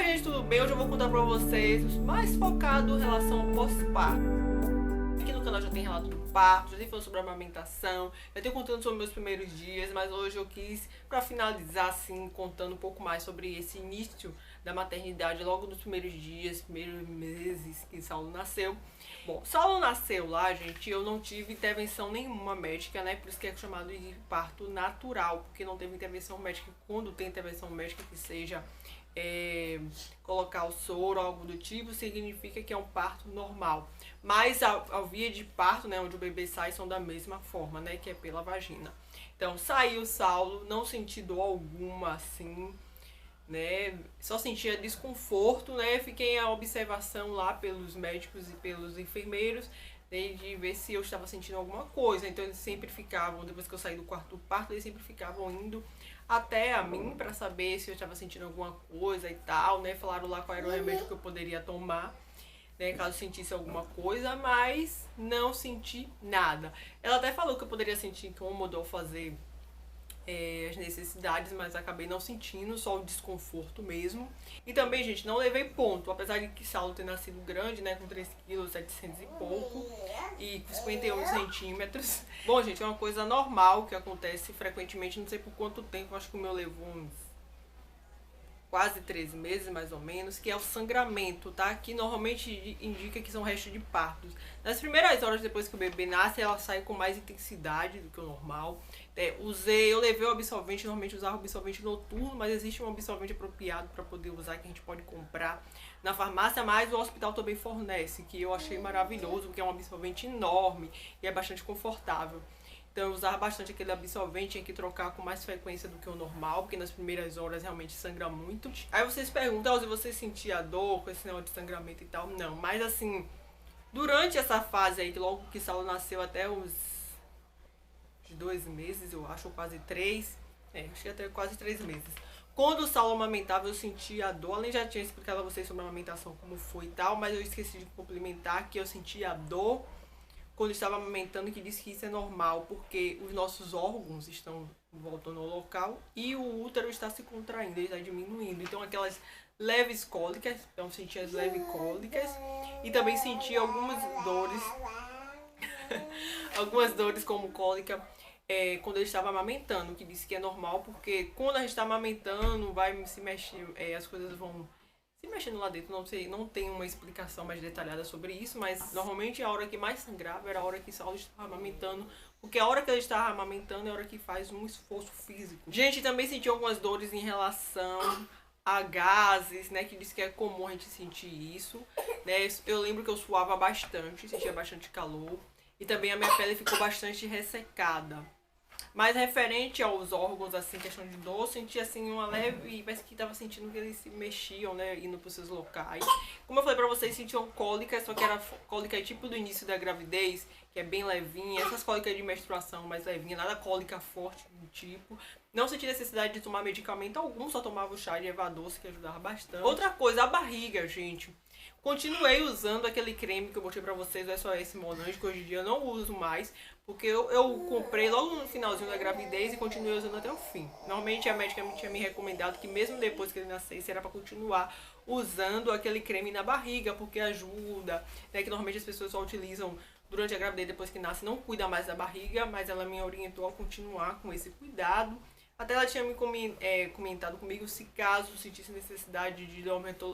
Oi gente, tudo bem? Hoje eu vou contar pra vocês mais focado em relação ao pós-parto. Aqui no canal já tem relato do parto, já tem falando sobre a amamentação, já tenho contando sobre meus primeiros dias, mas hoje eu quis, pra finalizar assim, contando um pouco mais sobre esse início da maternidade, logo nos primeiros dias, primeiros meses que Saulo nasceu. Bom, Saulo nasceu lá, gente, eu não tive intervenção nenhuma médica, né? Por isso que é chamado de parto natural, porque não teve intervenção médica. Quando tem intervenção médica que seja colocar o soro ou algo do tipo, significa que é um parto normal. Mas a via de parto, né, onde o bebê sai, são da mesma forma, né, que é pela vagina. Então, saiu o Saulo, não senti dor alguma, assim, né, só sentia desconforto, né, fiquei em observação lá pelos médicos e pelos enfermeiros, de ver se eu estava sentindo alguma coisa. Então eles sempre ficavam, depois que eu saí do quarto do parto, eles sempre ficavam indo até a mim para saber se eu estava sentindo alguma coisa e tal, né? Falaram lá qual era o remédio que eu poderia tomar, né, caso sentisse alguma coisa, mas não senti nada. Ela até falou que eu poderia sentir incômodo ao fazer as necessidades, mas acabei não sentindo, só o desconforto mesmo. E também, gente, não levei ponto, apesar de que Saulo ter nascido grande, né, com 3 kg, 700 e pouco, e com 51 centímetros. Bom, gente, é uma coisa normal que acontece frequentemente, não sei por quanto tempo, acho que o meu levou uns quase 3 meses, mais ou menos, que é o sangramento, tá? Que normalmente indica que são restos de partos. Nas primeiras horas depois que o bebê nasce, ela sai com mais intensidade do que o normal. Eu levei o absorvente, normalmente usava o absorvente noturno, mas existe um absorvente apropriado para poder usar, que a gente pode comprar na farmácia, mas o hospital também fornece, que eu achei maravilhoso, porque é um absorvente enorme e é bastante confortável. Então eu usava bastante aquele absorvente, tinha que trocar com mais frequência do que o normal, porque nas primeiras horas realmente sangra muito. Aí vocês perguntam se você sentia dor com esse negócio de sangramento e tal. Não, mas assim, durante essa fase aí, logo que Saulo nasceu até os 2 meses, eu acho, ou quase 3, acho que até quase 3 meses. Quando o Saulo amamentava, eu sentia a dor, além já tinha explicado a vocês sobre a amamentação, como foi e tal, mas eu esqueci de complementar que eu sentia a dor quando estava amamentando, que disse que isso é normal, porque os nossos órgãos estão voltando ao local e o útero está se contraindo, ele está diminuindo. Então aquelas leves cólicas, então sentia as leves cólicas e também sentia algumas dores, algumas dores como cólica quando ele estava amamentando, que disse que é normal, porque quando a gente está amamentando, vai se mexer, as coisas vão se mexendo lá dentro, não sei, não tem uma explicação mais detalhada sobre isso, mas normalmente a hora que mais sangrava era a hora que Saulo estava amamentando, porque a hora que ele estava amamentando é a hora que faz um esforço físico. Gente, também senti algumas dores em relação a gases, né, que diz que é comum a gente sentir isso, né, eu lembro que eu suava bastante, sentia bastante calor, e também a minha pele ficou bastante ressecada. Mas referente aos órgãos, assim, questão de dor, senti assim uma leve, parece que tava sentindo que eles se mexiam, né, indo pros seus locais. Como eu falei pra vocês, sentiam cólicas, só que era cólica tipo do início da gravidez, que é bem levinha, essas cólicas de menstruação mais levinha, nada cólica forte do tipo. Não senti necessidade de tomar medicamento algum, só tomava o chá de erva doce, que ajudava bastante. Outra coisa, a barriga, gente. Continuei usando aquele creme que eu mostrei pra vocês, o SOS Monange, que hoje em dia eu não uso mais, porque eu comprei logo no finalzinho da gravidez e continuei usando até o fim. Normalmente a médica tinha me recomendado que mesmo depois que ele nascesse era pra continuar usando aquele creme na barriga, porque ajuda, né, que normalmente as pessoas só utilizam durante a gravidez, depois que nasce, não cuida mais da barriga, mas ela me orientou a continuar com esse cuidado. Até ela tinha me comentado comigo se caso sentisse necessidade de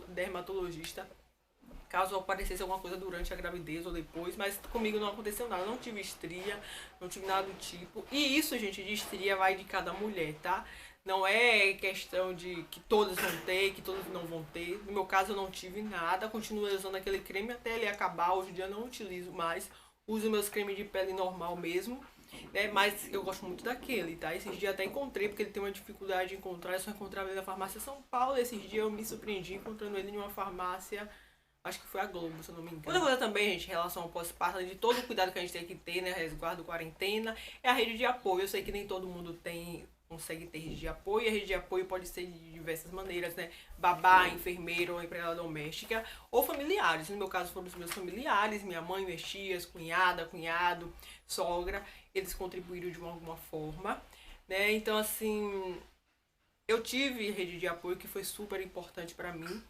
dermatologista, caso aparecesse alguma coisa durante a gravidez ou depois, mas comigo não aconteceu nada, não tive estria, não tive nada do tipo. E isso, gente, de estria vai de cada mulher, tá? Não é questão de que todas vão ter, que todas não vão ter. No meu caso eu não tive nada, continuei usando aquele creme até ele acabar, hoje em dia eu não utilizo mais, uso meus cremes de pele normal mesmo, né? Mas eu gosto muito daquele, tá? Esses dias até encontrei, porque ele tem uma dificuldade de encontrar, eu só encontrava ele na farmácia São Paulo, esses dias eu me surpreendi encontrando ele em uma farmácia, acho que foi a Globo, se eu não me engano. Outra coisa também, gente, em relação ao pós-parto, além de todo o cuidado que a gente tem que ter, né, resguardo, quarentena, é a rede de apoio. Eu sei que nem todo mundo consegue ter rede de apoio, e a rede de apoio pode ser de diversas maneiras, né, babá, enfermeiro, ou empregada doméstica, ou familiares. No meu caso foram os meus familiares, minha mãe, minhas tias, cunhada, cunhado, sogra, eles contribuíram de alguma forma, né, então assim, eu tive rede de apoio que foi super importante pra mim.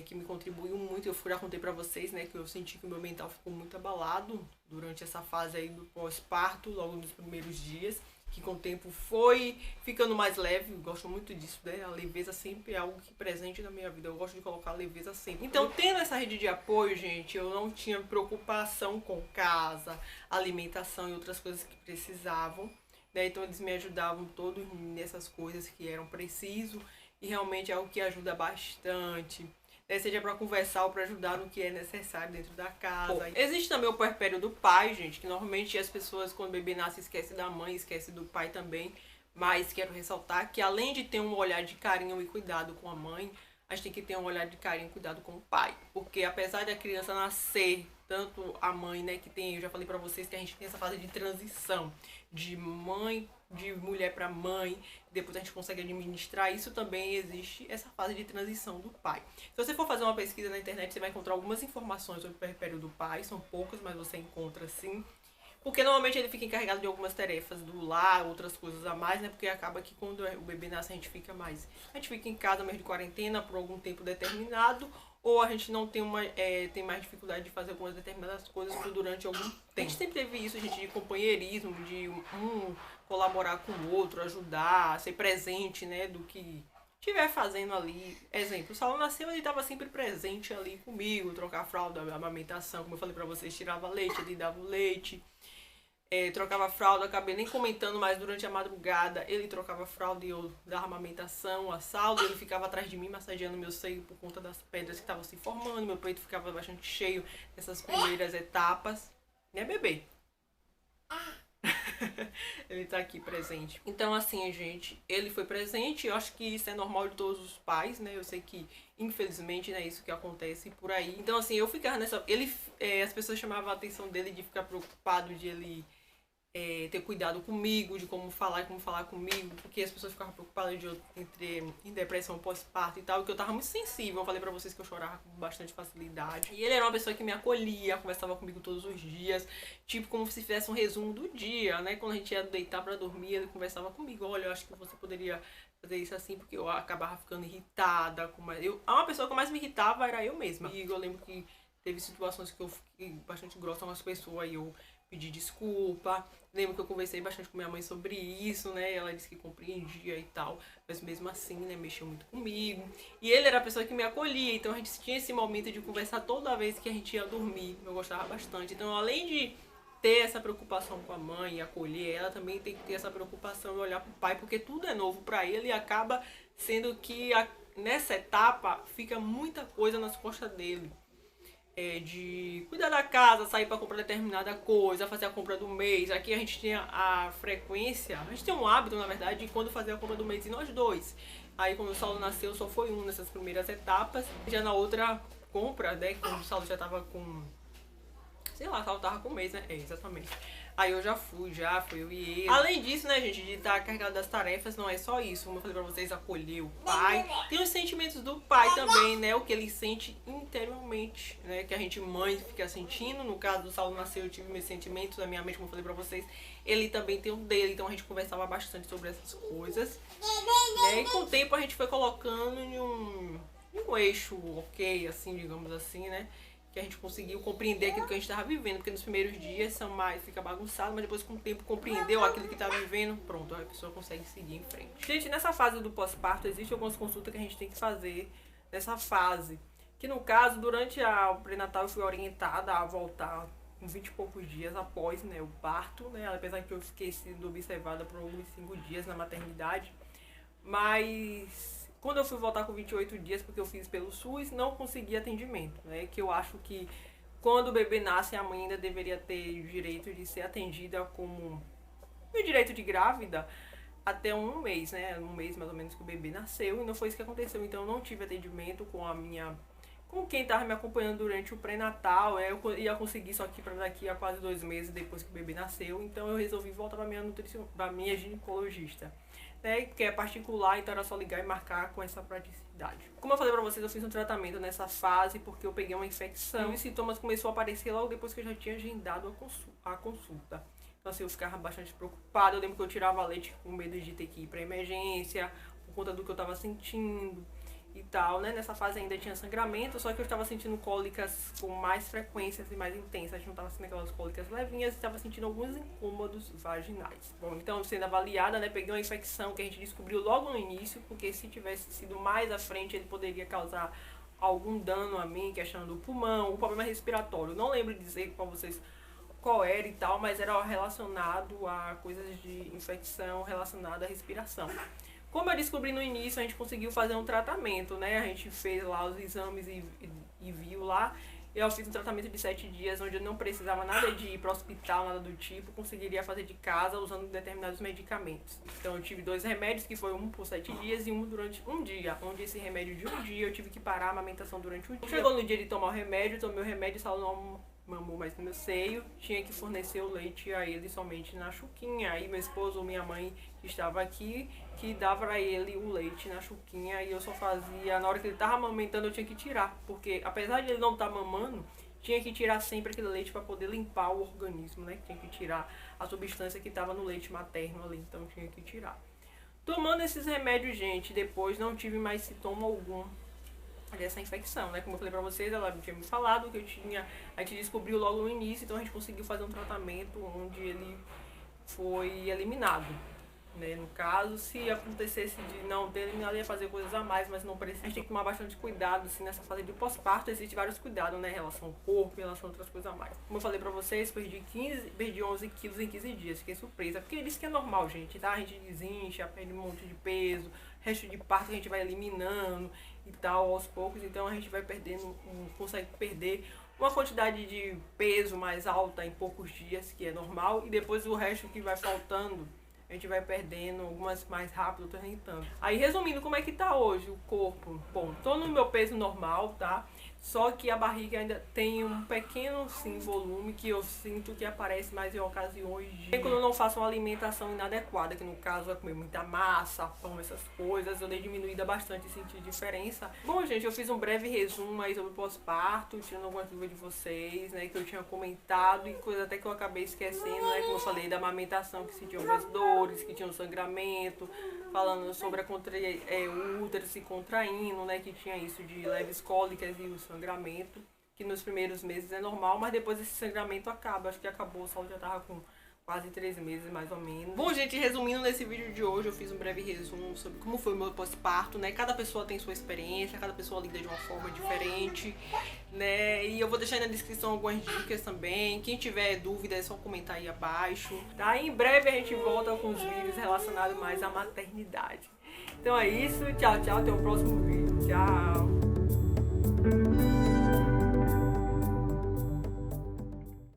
que me contribuiu muito. Eu já contei pra vocês, né, que eu senti que o meu mental ficou muito abalado durante essa fase aí do pós-parto, logo nos primeiros dias, que com o tempo foi ficando mais leve. Eu gosto muito disso, né? A leveza sempre é algo que presente na minha vida. Eu gosto de colocar a leveza sempre. Então, tendo essa rede de apoio, gente, eu não tinha preocupação com casa, alimentação e outras coisas que precisavam, né? Então, eles me ajudavam todos nessas coisas que eram preciso, e realmente é algo que ajuda bastante. Seja para conversar ou para ajudar no que é necessário dentro da casa. Existe também o puerpério do pai, gente, que normalmente as pessoas, quando o bebê nasce, esquecem da mãe, esquecem do pai também. Mas quero ressaltar que, além de ter um olhar de carinho e cuidado com a mãe, a gente tem que ter um olhar de carinho e cuidado com o pai. Porque apesar da criança nascer, tanto a mãe, né, que tem, eu já falei pra vocês que a gente tem essa fase de transição de mãe, de mulher para mãe, depois a gente consegue administrar, isso também existe essa fase de transição do pai. Se você for fazer uma pesquisa na internet, você vai encontrar algumas informações sobre o puerpério do pai, são poucas, mas você encontra sim. Porque normalmente ele fica encarregado de algumas tarefas do lar, outras coisas a mais, né? Porque acaba que quando o bebê nasce a gente fica em casa mesmo de quarentena por algum tempo determinado, ou a gente não tem tem mais dificuldade de fazer algumas determinadas coisas durante algum tempo. A gente sempre teve isso, gente, de companheirismo, de um colaborar com o outro, ajudar, ser presente, né, do que estiver fazendo ali. Exemplo, o Saulo nasceu, ele estava sempre presente ali comigo, trocar fralda, amamentação, como eu falei pra vocês, tirava leite, ele dava o leite. Trocava fralda, acabei nem comentando, mas durante a madrugada ele trocava fralda e eu dava amamentação, a salda, ele ficava atrás de mim massageando meu seio por conta das pedras que estavam se formando, meu peito ficava bastante cheio nessas primeiras etapas, né, bebê? Ele tá aqui presente. Então, assim, gente, ele foi presente. Eu acho que isso é normal de todos os pais, né? Eu sei que, infelizmente, né, isso que acontece por aí. Então, assim, eu ficava nessa... as pessoas chamavam a atenção dele de ficar preocupado, de ele ter cuidado comigo, de como falar comigo, porque as pessoas ficavam preocupadas de eu entrar em depressão pós-parto e tal, que eu tava muito sensível. Eu falei pra vocês que eu chorava com bastante facilidade. E ele era uma pessoa que me acolhia, conversava comigo todos os dias, tipo como se fizesse um resumo do dia, né? Quando a gente ia deitar pra dormir, ele conversava comigo: olha, eu acho que você poderia fazer isso assim, porque eu acabava ficando irritada. Uma pessoa que mais me irritava era eu mesma. E eu lembro que teve situações que eu fiquei bastante grossa com as pessoas e eu pedi desculpa. Lembro que eu conversei bastante com minha mãe sobre isso, né? Ela disse que compreendia e tal, mas mesmo assim, né, mexeu muito comigo. E ele era a pessoa que me acolhia, então a gente tinha esse momento de conversar toda vez que a gente ia dormir. Eu gostava bastante. Então, além de ter essa preocupação com a mãe e acolher, ela também tem que ter essa preocupação de olhar pro pai, porque tudo é novo para ele e acaba sendo que nessa etapa fica muita coisa nas costas dele. De cuidar da casa, sair para comprar determinada coisa, fazer a compra do mês. Aqui a gente tinha a frequência, a gente tem um hábito, na verdade, de quando fazer a compra do mês e nós dois. Aí quando o Saulo nasceu só foi um nessas primeiras etapas. Já na outra compra, né, quando o Saulo já tava com... sei lá, o Saulo tava com um mês, né? Exatamente. Aí eu já fui eu e ele. Além disso, né, gente, de estar carregado das tarefas, não é só isso. Como eu falei pra vocês, acolher o pai. Tem os sentimentos do pai também, né? O que ele sente interiormente, né? Que a gente, mãe, fica sentindo. No caso do Saulo nasceu, eu tive meus sentimentos na minha mente, como eu falei pra vocês. Ele também tem o dele, então a gente conversava bastante sobre essas coisas, né? E com o tempo a gente foi colocando em um eixo ok, assim, digamos assim, né? Que a gente conseguiu compreender aquilo que a gente estava vivendo, porque nos primeiros dias fica bagunçado, mas depois com o tempo compreendeu aquilo que estava vivendo, pronto, a pessoa consegue seguir em frente. Gente, nessa fase do pós-parto, existem algumas consultas que a gente tem que fazer nessa fase, que no caso, durante o pré-natal eu fui orientada a voltar com 20 e poucos dias após, né, o parto, né, apesar que eu fiquei sendo observada por alguns 5 dias na maternidade, mas... quando eu fui voltar com 28 dias, porque eu fiz pelo SUS, não consegui atendimento, né? Que eu acho que quando o bebê nasce, a mãe ainda deveria ter o direito de ser atendida como o direito de grávida até um mês, né? Um mês mais ou menos que o bebê nasceu, e não foi isso que aconteceu. Então eu não tive atendimento com quem estava me acompanhando durante o pré-natal. Eu ia conseguir só que para daqui a quase 2 meses depois que o bebê nasceu. Então eu resolvi voltar para minha ginecologista, né, que é particular, então era só ligar e marcar com essa praticidade. Como eu falei pra vocês, eu fiz um tratamento nessa fase porque eu peguei uma infecção e os sintomas começaram a aparecer logo depois que eu já tinha agendado a consulta. Então assim, eu ficava bastante preocupada. Eu lembro que eu tirava leite com medo de ter que ir pra emergência por conta do que eu tava sentindo. e tal, né? Nessa fase ainda tinha sangramento, só que eu estava sentindo cólicas com mais frequências e mais intensas. A gente não estava sentindo aquelas cólicas levinhas, estava sentindo alguns incômodos vaginais. Bom, então sendo avaliada, né? Peguei uma infecção que a gente descobriu logo no início, porque se tivesse sido mais à frente, ele poderia causar algum dano a mim, questão do pulmão, o problema respiratório. Não lembro de dizer para vocês qual era e tal, mas era relacionado a coisas de infecção relacionada à respiração. Como eu descobri no início, a gente conseguiu fazer um tratamento, né? A gente fez lá os exames e viu lá. Eu fiz um tratamento de 7 dias, onde eu não precisava nada de ir para o hospital, nada do tipo. Conseguiria fazer de casa usando determinados medicamentos. Então eu tive 2 remédios, que foi um por 7 dias e um durante um dia. Onde esse remédio de um dia eu tive que parar a amamentação durante um dia. Chegou no dia de tomar o remédio, tomei o remédio e só não mamou mais no meu seio, tinha que fornecer o leite a ele somente na chuquinha. Aí meu esposo ou minha mãe que estava aqui, que dava pra ele o leite na chuquinha, e eu só fazia, na hora que ele tava amamentando eu tinha que tirar, porque apesar de ele não estar mamando, tinha que tirar sempre aquele leite para poder limpar o organismo, né? Tinha que tirar a substância que estava no leite materno ali, então tinha que tirar. Tomando esses remédios, gente, depois não tive mais sintoma algum dessa infecção, né? Como eu falei pra vocês, ela tinha me falado que a gente descobriu logo no início, então a gente conseguiu fazer um tratamento onde ele foi eliminado, né? No caso, se acontecesse de não ter eliminado, ia fazer coisas a mais, mas não precisa. A gente tem que tomar bastante cuidado, assim, nessa fase de pós-parto. Existem vários cuidados, né? Em relação ao corpo, em relação a outras coisas a mais. Como eu falei pra vocês, perdi 11 quilos em 15 dias, fiquei surpresa, porque eles que é normal, gente, tá? A gente desincha, perde um monte de peso, resto de parto a gente vai eliminando e tal, aos poucos, então a gente vai perdendo, consegue perder uma quantidade de peso mais alta em poucos dias, que é normal, e depois o resto que vai faltando, a gente vai perdendo, algumas mais rápido, outras nem tanto. Aí, resumindo, como é que tá hoje o corpo? Bom, tô no meu peso normal, tá? Só que a barriga ainda tem um pequeno, sim, volume que eu sinto que aparece mais em ocasiões de... Quando eu não faço uma alimentação inadequada, que no caso é comer muita massa, pão, essas coisas, eu dei diminuída bastante e senti diferença. Bom, gente, eu fiz um breve resumo aí sobre o pós-parto, tirando algumas dúvidas de vocês, né, que eu tinha comentado e coisa até que eu acabei esquecendo, né, como eu falei da amamentação, que senti algumas dores, que tinha um sangramento, falando sobre o útero se contraindo, né, que tinha isso de leves cólicas e o sangramento, que nos primeiros meses é normal, mas depois esse sangramento acaba. Acho que acabou, o Saulo já tava com quase 3 meses, mais ou menos. Bom, gente, resumindo, nesse vídeo de hoje eu fiz um breve resumo sobre como foi o meu pós-parto, né? Cada pessoa tem sua experiência, cada pessoa lida de uma forma diferente, né? E eu vou deixar aí na descrição algumas dicas também. Quem tiver dúvida é só comentar aí abaixo, tá? E em breve a gente volta com os vídeos relacionados mais à maternidade. Então é isso, tchau, tchau, até o próximo vídeo. Tchau!